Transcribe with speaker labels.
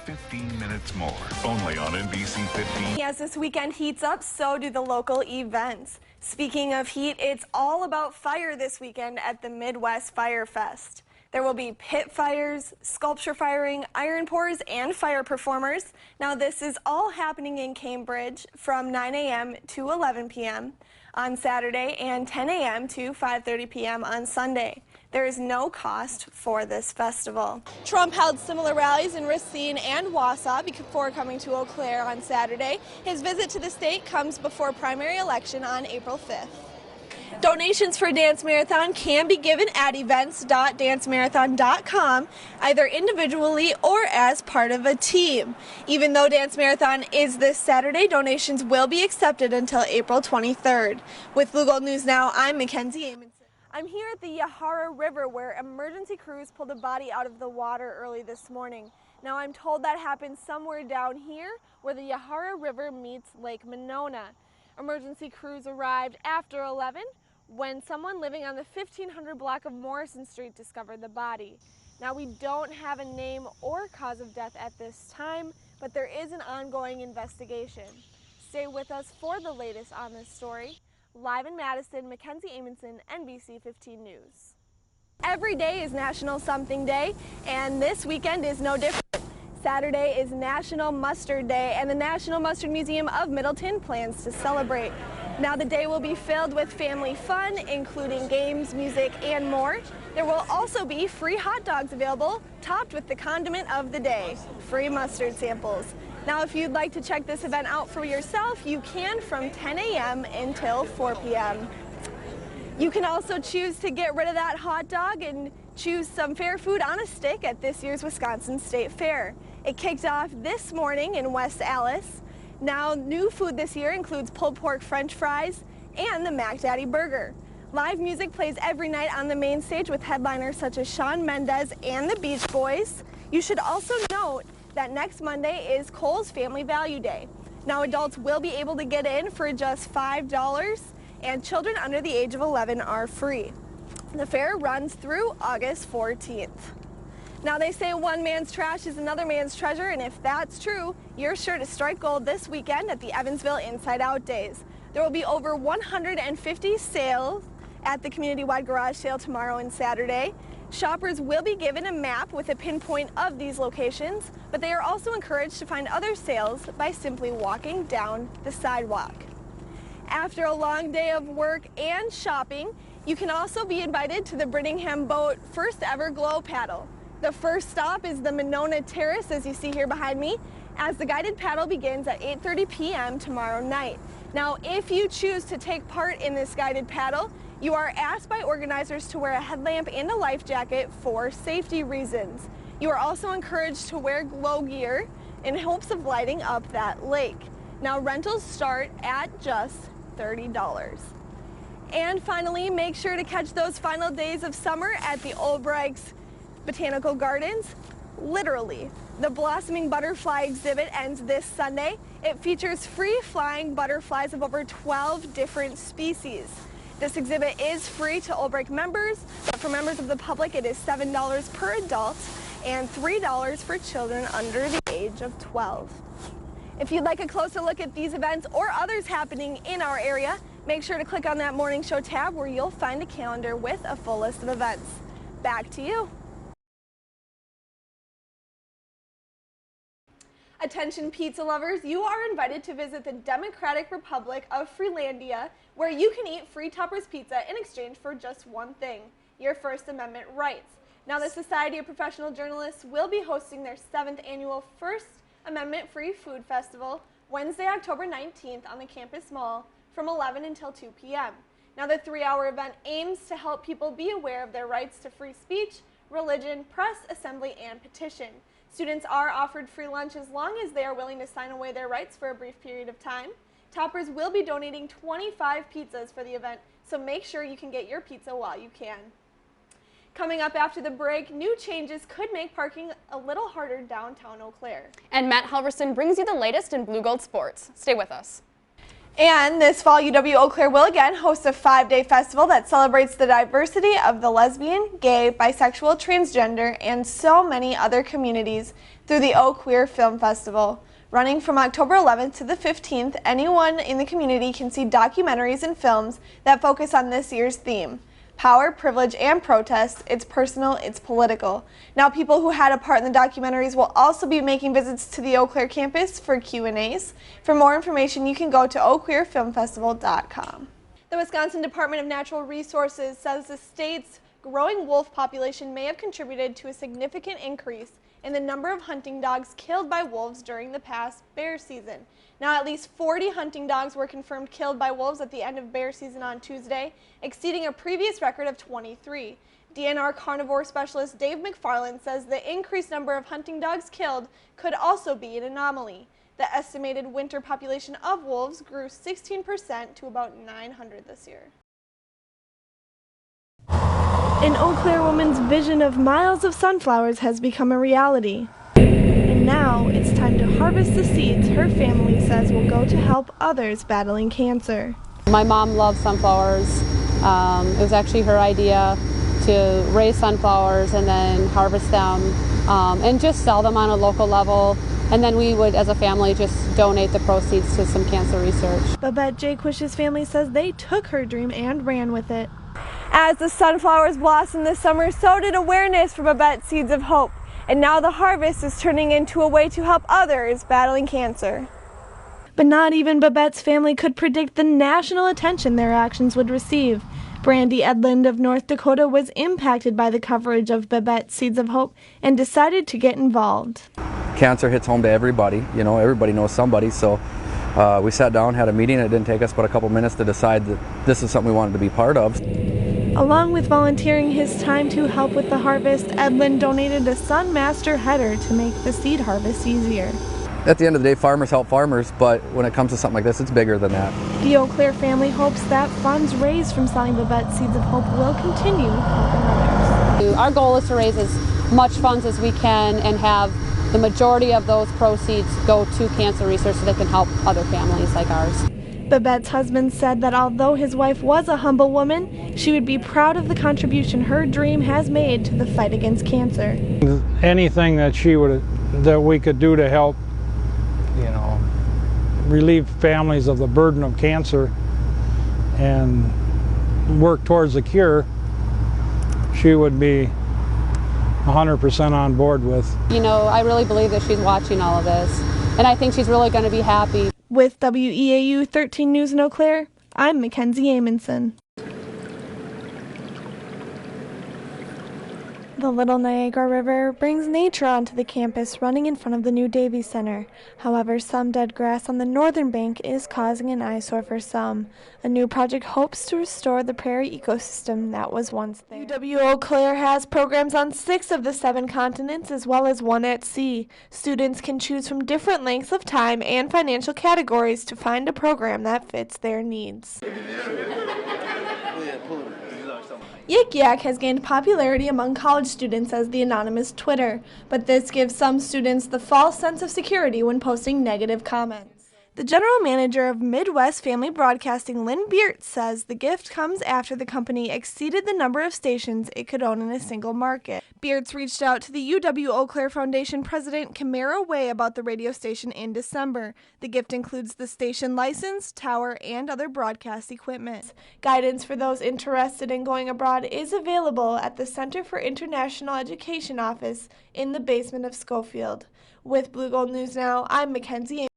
Speaker 1: 15 minutes more, only on NBC 15.
Speaker 2: As this weekend heats up, so do the local events. Speaking of heat, it's all about fire this weekend at the Midwest Fire Fest. There will be pit fires, sculpture firing, iron pours, and fire performers. Now this is all happening in Cambridge from 9 a.m. to 11 p.m. on Saturday and 10 a.m. to 5:30 p.m. on Sunday. There is no cost for this festival. Trump held similar rallies in Racine and Wausau before coming to Eau Claire on Saturday. His visit to the state comes before primary election on April 5th. Donations for Dance Marathon can be given at events.dancemarathon.com, either individually or as part of a team. Even though Dance Marathon is this Saturday, donations will be accepted until April 23rd. With Blue Gold News Now, I'm Mackenzie Amundsen. I'm here at the Yahara River where emergency crews pulled a body out of the water early this morning. Now I'm told that happened somewhere down here where the Yahara River meets Lake Monona. Emergency crews arrived after 11 when someone living on the 1500 block of Morrison Street discovered the body. Now we don't have a name or cause of death at this time, but there is an ongoing investigation. Stay with us for the latest on this story. Live in Madison, Mackenzie Amundsen, NBC 15 News. Every day is National Something Day, and this weekend is no different. Saturday is National Mustard Day, and the National Mustard Museum of Middleton plans to celebrate. Now the day will be filled with family fun, including games, music, and more. There will also be free hot dogs available, topped with the condiment of the day, free mustard samples. Now if you'd like to check this event out for yourself, you can from 10 a.m. until 4 p.m. You can also choose to get rid of that hot dog and choose some fair food on a stick at this year's Wisconsin State Fair. It kicked off this morning in West Allis. Now new food this year includes pulled pork french fries and the Mac Daddy burger. Live music plays every night on the main stage with headliners such as Shawn Mendes and the Beach Boys. You should also note that next Monday is Kohl's Family Value Day. Now adults will be able to get in for just $5 and children under the age of 11 are free. The fair runs through August 14th. Now they say one man's trash is another man's treasure, and if that's true, you're sure to strike gold this weekend at the Evansville Inside Out Days. There will be over 150 sales at the community-wide garage sale tomorrow and Saturday. Shoppers will be given a map with a pinpoint of these locations, but they are also encouraged to find other sales by simply walking down the sidewalk. After a long day of work and shopping, you can also be invited to the Brittingham Boat first ever glow paddle. The first stop is the Monona Terrace, as you see here behind me, as the guided paddle begins at 8:30 p.m. tomorrow night. Now, if you choose to take part in this guided paddle, you are asked by organizers to wear a headlamp and a life jacket for safety reasons. You are also encouraged to wear glow gear in hopes of lighting up that lake. Now, rentals start at just $30. And finally, make sure to catch those final days of summer at the Olbricht's Botanical Gardens. Literally, the Blossoming Butterfly exhibit ends this Sunday. It features free flying butterflies of over 12 different species. This exhibit is free to Olbricht members, but for members of the public it is $7 per adult and $3 for children under the age of 12. If you'd like a closer look at these events or others happening in our area, make sure to click on that Morning Show tab where you'll find a calendar with a full list of events. Back to you. Attention pizza lovers, you are invited to visit the Democratic Republic of Freelandia, where you can eat free Tupper's Pizza in exchange for just one thing, your First Amendment rights. Now the Society of Professional Journalists will be hosting their 7th annual First Amendment Free Food Festival Wednesday, October 19th on the campus mall from 11 until 2 p.m. Now the 3-hour event aims to help people be aware of their rights to free speech, religion, press, assembly, and petition. Students are offered free lunch as long as they are willing to sign away their rights for a brief period of time. Toppers will be donating 25 pizzas for the event, so make sure you can get your pizza while you can. Coming up after the break, new changes could make parking a little harder downtown Eau Claire.
Speaker 3: And Matt Halverson brings you the latest in Blue Gold sports. Stay with us.
Speaker 2: And this fall, UW-Eau Claire will again host a 5-day festival that celebrates the diversity of the lesbian, gay, bisexual, transgender, and so many other communities through the Eau Queer Film Festival. Running from October 11th to the 15th, anyone in the community can see documentaries and films that focus on this year's theme. Power, privilege, and protest. It's personal, it's political. Now, people who had a part in the documentaries will also be making visits to the Eau Claire campus for Q&As. For more information, you can go to eauqueerfilmfestival.com. The Wisconsin Department of Natural Resources says the state's growing wolf population may have contributed to a significant increase in the number of hunting dogs killed by wolves during the past bear season. Now, at least 40 hunting dogs were confirmed killed by wolves at the end of bear season on Tuesday, exceeding a previous record of 23. DNR carnivore specialist Dave McFarland says the increased number of hunting dogs killed could also be an anomaly. The estimated winter population of wolves grew 16% to about 900 this year. An Eau Claire woman's vision of miles of sunflowers has become a reality. And now it's time to harvest the seeds her family says will go to help others battling cancer.
Speaker 3: My mom loves sunflowers. It was actually her idea to raise sunflowers and then harvest them and just sell them on a local level. And then we would, as a family, just donate the proceeds to some cancer research.
Speaker 2: Babette Jaquish's family says they took her dream and ran with it. As the sunflowers blossomed this summer, so did awareness for Babette's Seeds of Hope. And now the harvest is turning into a way to help others battling cancer. But not even Babette's family could predict the national attention their actions would receive. Brandy Edlund of North Dakota was impacted by the coverage of Babette's Seeds of Hope and decided to get involved.
Speaker 4: Cancer hits home to everybody, everybody knows somebody, so we sat down, had a meeting. It didn't take us but a couple minutes to decide that this is something we wanted to be part of.
Speaker 2: Along with volunteering his time to help with the harvest, Edlund donated a Sunmaster header to make the seed harvest easier.
Speaker 4: At the end of the day, farmers help farmers, but when it comes to something like this, it's bigger than that.
Speaker 2: The Eau Claire family hopes that funds raised from selling Babette's Seeds of Hope will continue helping others.
Speaker 3: Our goal is to raise as much funds as we can and have the majority of those proceeds go to cancer research so they can help other families like ours.
Speaker 2: Babette's husband said that although his wife was a humble woman, she would be proud of the contribution her dream has made to the fight against cancer.
Speaker 5: Anything that we could do to help, relieve families of the burden of cancer and work towards a cure, she would be 100% on board with.
Speaker 3: I really believe that she's watching all of this, and I think she's really going to be happy.
Speaker 2: With WEAU 13 News in Eau Claire, I'm Mackenzie Amundson. The Little Niagara River brings nature onto the campus running in front of the new Davies Center. However, some dead grass on the northern bank is causing an eyesore for some. A new project hopes to restore the prairie ecosystem that was once there. UW-Eau Claire has programs on 6 of the 7 continents as well as 1 at sea. Students can choose from different lengths of time and financial categories to find a program that fits their needs. Yik Yak has gained popularity among college students as the anonymous Twitter, but this gives some students the false sense of security when posting negative comments. The general manager of Midwest Family Broadcasting, Lynn Beert, says the gift comes after the company exceeded the number of stations it could own in a single market. Beert's reached out to the UW-Eau Claire Foundation president, Camara Way, about the radio station in December. The gift includes the station license, tower, and other broadcast equipment. Guidance for those interested in going abroad is available at the Center for International Education office in the basement of Schofield. With Blue Gold News Now, I'm Mackenzie.